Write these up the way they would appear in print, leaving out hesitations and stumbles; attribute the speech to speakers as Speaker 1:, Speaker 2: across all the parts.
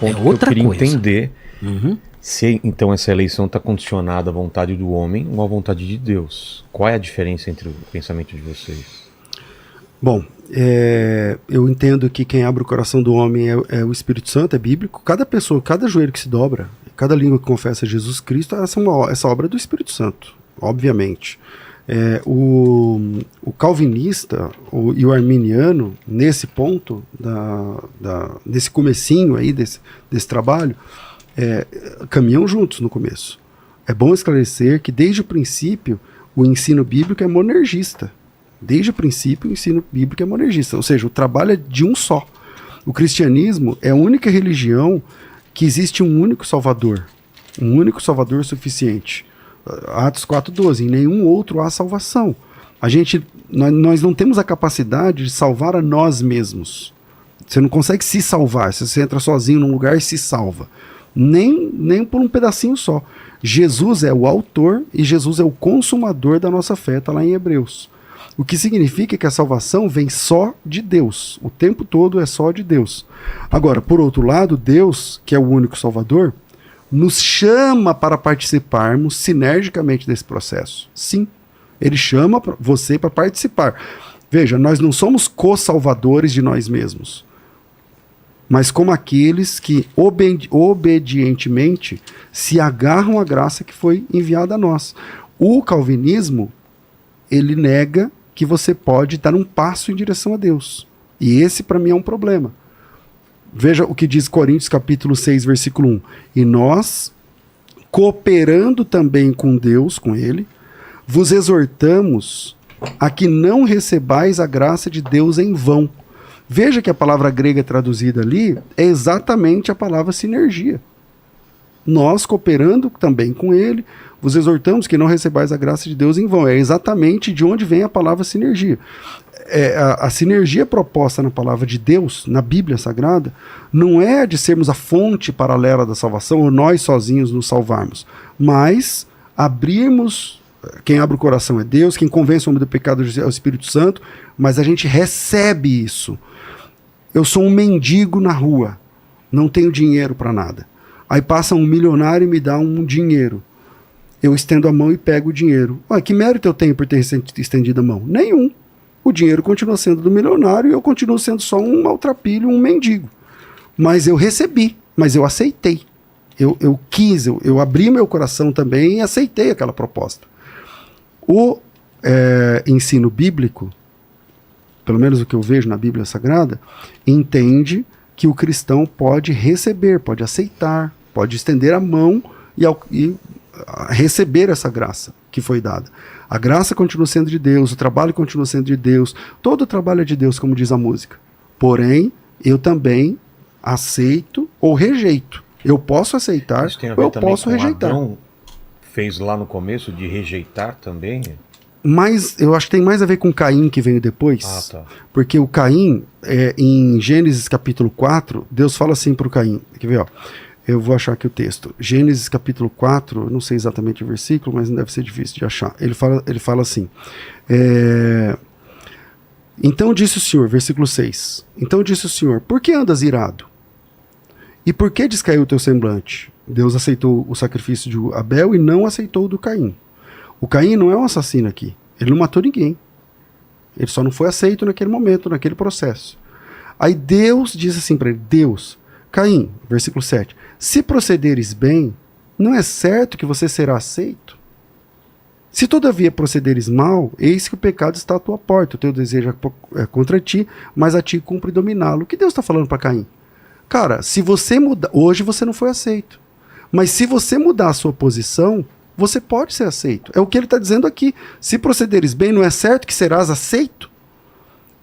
Speaker 1: ponto que eu queria
Speaker 2: coisa.
Speaker 1: entender.
Speaker 2: Uhum.
Speaker 1: Se então essa eleição está condicionada à vontade do homem ou à vontade de Deus. Qual é a diferença entre o pensamento de vocês?
Speaker 3: Bom, eu entendo que quem abre o coração do homem é o Espírito Santo, é bíblico. Cada pessoa, cada joelho que se dobra, cada língua que confessa Jesus Cristo, essa obra é do Espírito Santo, obviamente. O calvinista e o arminiano, nesse ponto, desse comecinho aí, desse trabalho, caminham juntos no começo. É bom esclarecer que desde o princípio o ensino bíblico é monergista. Desde o princípio o ensino bíblico é monergista, ou seja, o trabalho é de um só. O cristianismo é a única religião que existe um único salvador suficiente. Atos 4:12, em nenhum outro há salvação. Nós não temos a capacidade de salvar a nós mesmos. Você não consegue se salvar, se você entra sozinho num lugar e se salva. Nem por um pedacinho só. Jesus é o autor e Jesus é o consumador da nossa fé, está lá em Hebreus. O que significa que a salvação vem só de Deus. O tempo todo é só de Deus. Agora, por outro lado, Deus, que é o único Salvador, nos chama para participarmos sinergicamente desse processo. Sim, ele chama você para participar. Veja, nós não somos co-salvadores de nós mesmos, mas como aqueles que obedientemente se agarram à graça que foi enviada a nós. O calvinismo, ele nega que você pode dar um passo em direção a Deus. E esse, para mim, é um problema. Veja o que diz Coríntios capítulo 6, versículo 1. E nós, cooperando também com Deus, com Ele, vos exortamos a que não recebais a graça de Deus em vão. Veja que a palavra grega traduzida ali é exatamente a palavra sinergia. Nós, cooperando também com Ele, vos exortamos que não recebais a graça de Deus em vão. É exatamente de onde vem a palavra sinergia. A sinergia proposta na palavra de Deus, na Bíblia Sagrada, não é de sermos a fonte paralela da salvação, ou nós sozinhos nos salvarmos, mas abrirmos, quem abre o coração é Deus, quem convence o homem do pecado é o Espírito Santo, mas a gente recebe isso. Eu sou um mendigo na rua, não tenho dinheiro para nada. Aí passa um milionário e me dá um dinheiro. Eu estendo a mão e pego o dinheiro. Que mérito eu tenho por ter estendido a mão? Nenhum. O dinheiro continua sendo do milionário e eu continuo sendo só um maltrapilho, um mendigo. Mas eu recebi, mas eu aceitei. Eu quis, eu abri meu coração também e aceitei aquela proposta. O ensino bíblico, pelo menos o que eu vejo na Bíblia Sagrada, entende que o cristão pode receber, pode aceitar, pode estender a mão e receber essa graça que foi dada. A graça continua sendo de Deus, o trabalho continua sendo de Deus, todo o trabalho é de Deus, como diz a música. Porém, eu também aceito ou rejeito. Eu posso aceitar ou eu posso rejeitar.
Speaker 1: Adão fez lá no começo de rejeitar também?
Speaker 3: Mas eu acho que tem mais a ver com Caim, que veio depois.
Speaker 1: Tá.
Speaker 3: Porque o Caim, em Gênesis capítulo 4, Deus fala assim para o Caim. Quer ver, ó? Eu vou achar aqui o texto. Gênesis capítulo 4, não sei exatamente o versículo, mas não deve ser difícil de achar. Ele fala assim. Então disse o Senhor, versículo 6. Então disse o Senhor, por que andas irado? E por que descaiu o teu semblante? Deus aceitou o sacrifício de Abel e não aceitou o do Caim. O Caim não é um assassino aqui. Ele não matou ninguém. Ele só não foi aceito naquele momento, naquele processo. Aí Deus diz assim para ele, Deus, Caim, versículo 7, se procederes bem, não é certo que você será aceito? Se todavia procederes mal, eis que o pecado está à tua porta, o teu desejo é contra ti, mas a ti cumpre dominá-lo. O que Deus está falando para Caim? Cara, se você mudar, hoje você não foi aceito, mas se você mudar a sua posição, você pode ser aceito. É o que ele está dizendo aqui. Se procederes bem, não é certo que serás aceito?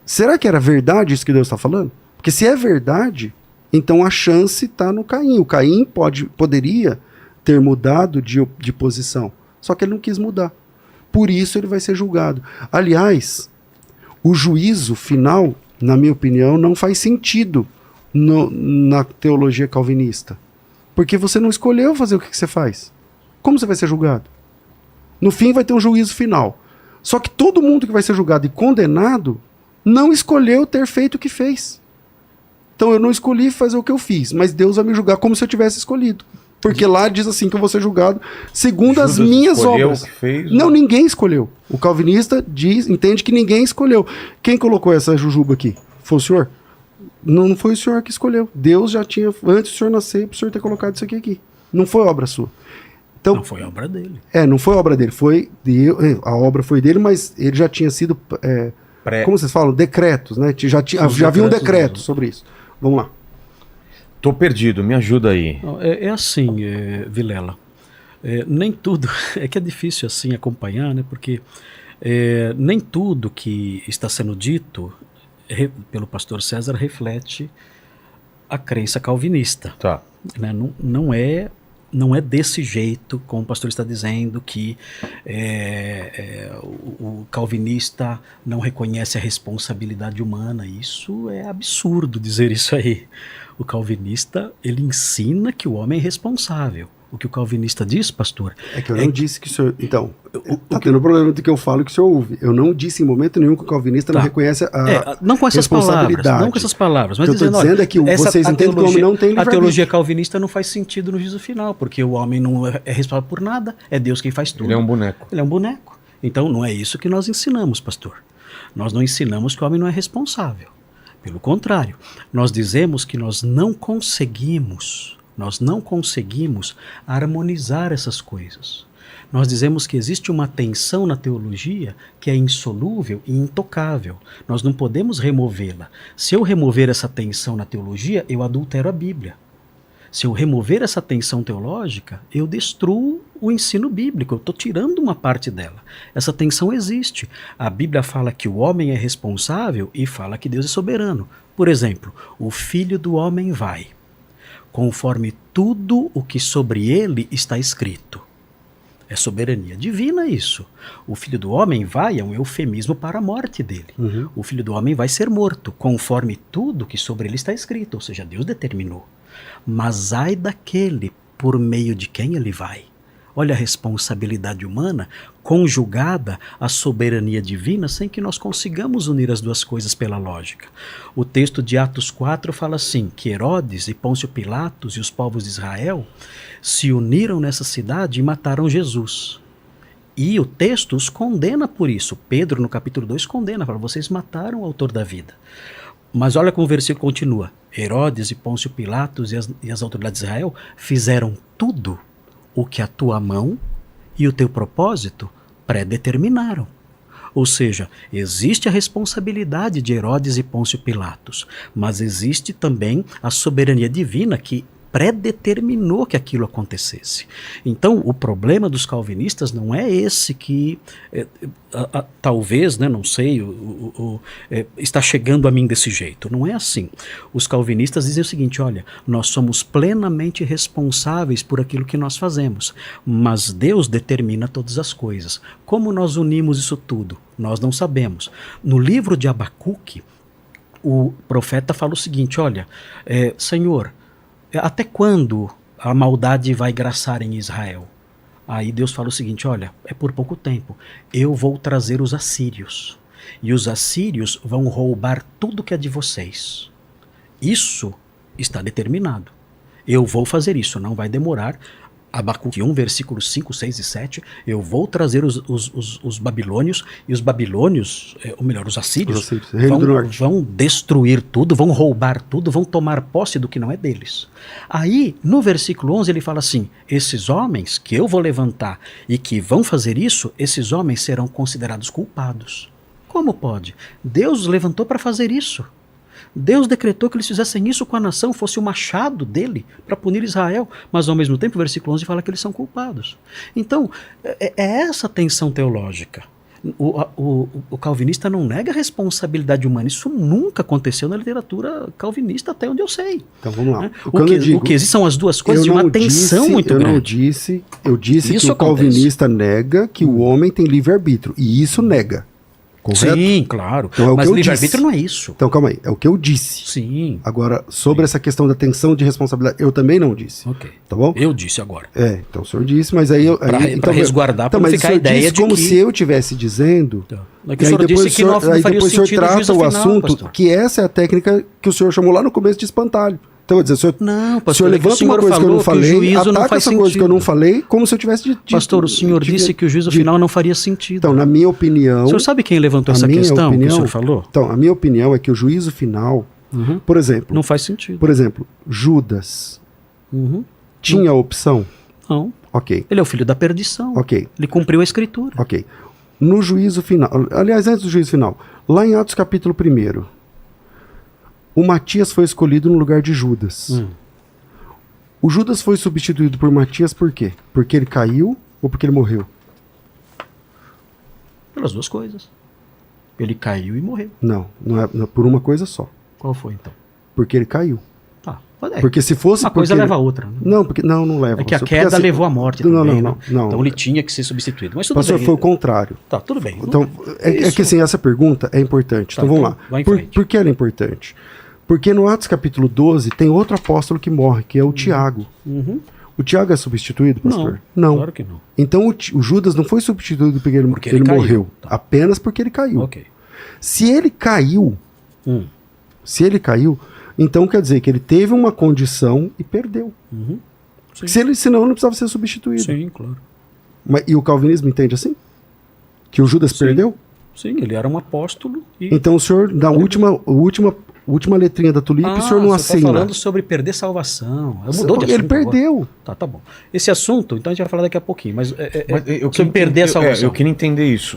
Speaker 3: Será que era verdade isso que Deus está falando? Porque se é verdade, então a chance está no Caim. O Caim poderia ter mudado de posição, só que ele não quis mudar. Por isso ele vai ser julgado. Aliás, o juízo final, na minha opinião, não faz sentido na teologia calvinista. Porque você não escolheu fazer o que você faz. Como você vai ser julgado? No fim vai ter um juízo final. Só que todo mundo que vai ser julgado e condenado não escolheu ter feito o que fez. Então eu não escolhi fazer o que eu fiz, mas Deus vai me julgar como se eu tivesse escolhido. Porque lá diz assim que eu vou ser julgado segundo as minhas obras.
Speaker 1: O que fez,
Speaker 3: não, ninguém escolheu. O calvinista entende que ninguém escolheu. Quem colocou essa jujuba aqui? Foi o senhor? Não foi o senhor que escolheu. Deus já tinha, antes do senhor nascer, para o senhor ter colocado isso aqui. Não foi obra sua. Então,
Speaker 2: não foi obra dele.
Speaker 3: Não foi obra dele. A obra foi dele, mas ele já tinha sido, como vocês falam? Decretos, né? Já havia um decreto sobre isso. Vamos lá.
Speaker 1: Tô perdido, me ajuda aí.
Speaker 2: É assim, Vilela. Nem tudo. É que é difícil assim acompanhar, né? Porque nem tudo que está sendo dito pelo pastor César reflete a crença calvinista.
Speaker 1: Tá.
Speaker 2: Né? Não é desse jeito, como o pastor está dizendo, que o calvinista não reconhece a responsabilidade humana. Isso é absurdo dizer isso aí. O calvinista, ele ensina que o homem é responsável. O que o calvinista diz, pastor... É que
Speaker 3: eu não disse que o senhor... Então, tá tendo problema do que eu falo que o senhor ouve. Eu não disse em momento nenhum que o calvinista não reconhece a
Speaker 2: não com essas
Speaker 3: responsabilidade.
Speaker 2: Palavras, não com essas palavras. Mas
Speaker 3: o que eu estou dizendo é que vocês entendem que o homem não tem livre-arbítrio.
Speaker 2: A teologia calvinista não faz sentido no juízo final, porque o homem não é responsável por nada, é Deus quem faz tudo.
Speaker 1: Ele é um boneco.
Speaker 2: Ele é um boneco. Então, não é isso que nós ensinamos, pastor. Nós não ensinamos que o homem não é responsável. Pelo contrário, nós dizemos que nós não conseguimos harmonizar essas coisas. Nós dizemos que existe uma tensão na teologia que é insolúvel e intocável. Nós não podemos removê-la. Se eu remover essa tensão na teologia, eu adultero a Bíblia. Se eu remover essa tensão teológica, eu destruo o ensino bíblico, eu estou tirando uma parte dela. Essa tensão existe. A Bíblia fala que o homem é responsável e fala que Deus é soberano. Por exemplo, o Filho do Homem vai, conforme tudo o que sobre ele está escrito. É soberania divina isso. O Filho do Homem vai é um eufemismo para a morte dele. Uhum. O Filho do Homem vai ser morto, conforme tudo que sobre ele está escrito, ou seja, Deus determinou. Mas ai daquele por meio de quem ele vai. Olha a responsabilidade humana conjugada à soberania divina sem que nós consigamos unir as duas coisas pela lógica. O texto de Atos 4 fala assim, que Herodes e Pôncio Pilatos e os povos de Israel se uniram nessa cidade e mataram Jesus. E o texto os condena por isso. Pedro, no capítulo 2, condena, fala, vocês mataram o autor da vida. Mas olha como o versículo continua. Herodes e Pôncio Pilatos e as autoridades de Israel fizeram tudo o que a tua mão e o teu propósito predeterminaram. Ou seja, existe a responsabilidade de Herodes e Pôncio Pilatos, mas existe também a soberania divina que predeterminou que aquilo acontecesse. Então, o problema dos calvinistas não é esse que, talvez, né, não sei, está chegando a mim desse jeito. Não é assim. Os calvinistas dizem o seguinte, olha, nós somos plenamente responsáveis por aquilo que nós fazemos, mas Deus determina todas as coisas. Como nós unimos isso tudo? Nós não sabemos. No livro de Abacuque, o profeta fala o seguinte, olha, Senhor, até quando a maldade vai graçar em Israel? Aí Deus fala o seguinte, olha, é por pouco tempo. Eu vou trazer os assírios. E os assírios vão roubar tudo que é de vocês. Isso está determinado. Eu vou fazer isso, não vai demorar. Abacuque 1, versículos 5, 6 e 7, eu vou trazer os babilônios, e os babilônios, ou melhor, os assírios, vão destruir tudo, vão roubar tudo, vão tomar posse do que não é deles. Aí, no versículo 11, ele fala assim, esses homens que eu vou levantar e que vão fazer isso, esses homens serão considerados culpados. Como pode? Deus os levantou para fazer isso. Deus decretou que eles fizessem isso com a nação, fosse o machado dele para punir Israel, mas ao mesmo tempo o versículo 11 fala que eles são culpados. Então, é essa tensão teológica. O calvinista não nega a responsabilidade humana, isso nunca aconteceu na literatura calvinista, até onde eu sei.
Speaker 3: Então vamos lá.
Speaker 2: Né? O que existem são as duas coisas de uma tensão muito grande.
Speaker 3: Eu disse isso que o calvinista nega que o homem tem livre-arbítrio, e isso nega. correto?
Speaker 2: Sim, claro.
Speaker 3: Então é o
Speaker 2: Mas
Speaker 3: que eu
Speaker 2: livre-arbítrio
Speaker 3: disse.
Speaker 2: não é isso.
Speaker 3: Então calma aí, é o que eu disse.
Speaker 2: Sim.
Speaker 3: Agora, sobre essa questão da tensão de responsabilidade, eu também não disse.
Speaker 2: Ok.
Speaker 3: Tá bom?
Speaker 2: Eu disse agora.
Speaker 3: Então o senhor disse, mas aí...
Speaker 2: Pra resguardar, pra não
Speaker 3: mas
Speaker 2: ficar
Speaker 3: o
Speaker 2: a
Speaker 3: senhor
Speaker 2: ideia
Speaker 3: disse
Speaker 2: de
Speaker 3: como
Speaker 2: que...
Speaker 3: se eu estivesse dizendo...
Speaker 2: É que
Speaker 3: E
Speaker 2: o
Speaker 3: aí
Speaker 2: senhor
Speaker 3: depois
Speaker 2: disse que não
Speaker 3: aí
Speaker 2: faria
Speaker 3: depois o senhor
Speaker 2: sentido o
Speaker 3: trata
Speaker 2: juízo
Speaker 3: o
Speaker 2: final,
Speaker 3: assunto,
Speaker 2: pastor.
Speaker 3: que essa é a técnica que o senhor chamou lá no começo de espantalho. Então, eu vou dizer, o senhor,
Speaker 2: Não,
Speaker 3: o
Speaker 2: pastor,
Speaker 3: senhor
Speaker 2: é que o
Speaker 3: levanta uma
Speaker 2: senhor
Speaker 3: coisa que eu não
Speaker 2: falou que o
Speaker 3: falei,
Speaker 2: juízo não
Speaker 3: ataca
Speaker 2: faz
Speaker 3: essa coisa que eu
Speaker 2: sentido.
Speaker 3: não falei, como se eu tivesse
Speaker 2: Pastor, o senhor disse que o juízo final não faria sentido.
Speaker 3: Então, na minha opinião...
Speaker 2: O senhor sabe quem levantou essa
Speaker 3: minha
Speaker 2: questão que
Speaker 3: opinião-
Speaker 2: o senhor falou?
Speaker 3: Então, a minha opinião é que o juízo final, por exemplo,
Speaker 2: Não faz sentido.
Speaker 3: Judas
Speaker 2: Uhum.
Speaker 3: tinha a opção?
Speaker 2: Não.
Speaker 3: Ok,
Speaker 2: Ele é o filho da perdição.
Speaker 3: ok,
Speaker 2: Ele cumpriu a escritura.
Speaker 3: ok. No juízo final, aliás, antes do juízo final, lá em Atos capítulo 1, o Matias foi escolhido no lugar de Judas. O Judas foi substituído por Matias por quê? Porque ele caiu ou porque ele morreu?
Speaker 2: Pelas duas coisas. Ele caiu e morreu.
Speaker 3: Não é por uma coisa só.
Speaker 2: Qual foi então?
Speaker 3: Porque ele caiu.
Speaker 2: Tá.
Speaker 3: Porque se fosse
Speaker 2: Uma coisa
Speaker 3: porque
Speaker 2: leva a
Speaker 3: ele...
Speaker 2: outra. Né?
Speaker 3: Não, porque não leva.
Speaker 2: É que a
Speaker 3: Porque,
Speaker 2: queda
Speaker 3: assim,
Speaker 2: levou à morte
Speaker 3: não,
Speaker 2: também,
Speaker 3: não,
Speaker 2: né?
Speaker 3: não.
Speaker 2: Então ele tinha que ser substituído. Mas tudo
Speaker 3: Pastor,
Speaker 2: bem.
Speaker 3: foi o contrário.
Speaker 2: Tá, tudo bem.
Speaker 3: Então, é que assim, essa pergunta é importante.
Speaker 2: Tá,
Speaker 3: então vamos
Speaker 2: então,
Speaker 3: lá.
Speaker 2: vai em frente.
Speaker 3: Por que ela é importante? Porque no Atos capítulo 12 tem outro apóstolo que morre, que é o Tiago.
Speaker 2: Uhum.
Speaker 3: O Tiago é substituído, pastor?
Speaker 2: Claro que não.
Speaker 3: Então o Judas não foi substituído porque
Speaker 2: Porque
Speaker 3: ele
Speaker 2: ele caiu.
Speaker 3: morreu.
Speaker 2: Tá.
Speaker 3: Apenas porque ele caiu.
Speaker 2: Ok.
Speaker 3: Se ele caiu, então quer dizer que ele teve uma condição e perdeu.
Speaker 2: Uhum. Sim.
Speaker 3: Senão ele não precisava ser substituído.
Speaker 2: Sim, claro.
Speaker 3: E o calvinismo entende assim? Que o Judas
Speaker 2: Sim.
Speaker 3: perdeu?
Speaker 2: Sim, ele era um apóstolo e...
Speaker 3: Então o senhor, na última letrinha da tulipa, o senhor não
Speaker 2: você tá
Speaker 3: assina.
Speaker 2: falando sobre perder salvação. Mudou de assunto
Speaker 3: Ele perdeu.
Speaker 2: Agora. Tá bom. Esse assunto, então a gente vai falar daqui a pouquinho, mas,
Speaker 1: Mas eu
Speaker 2: sobre perder a salvação.
Speaker 1: eu queria entender isso.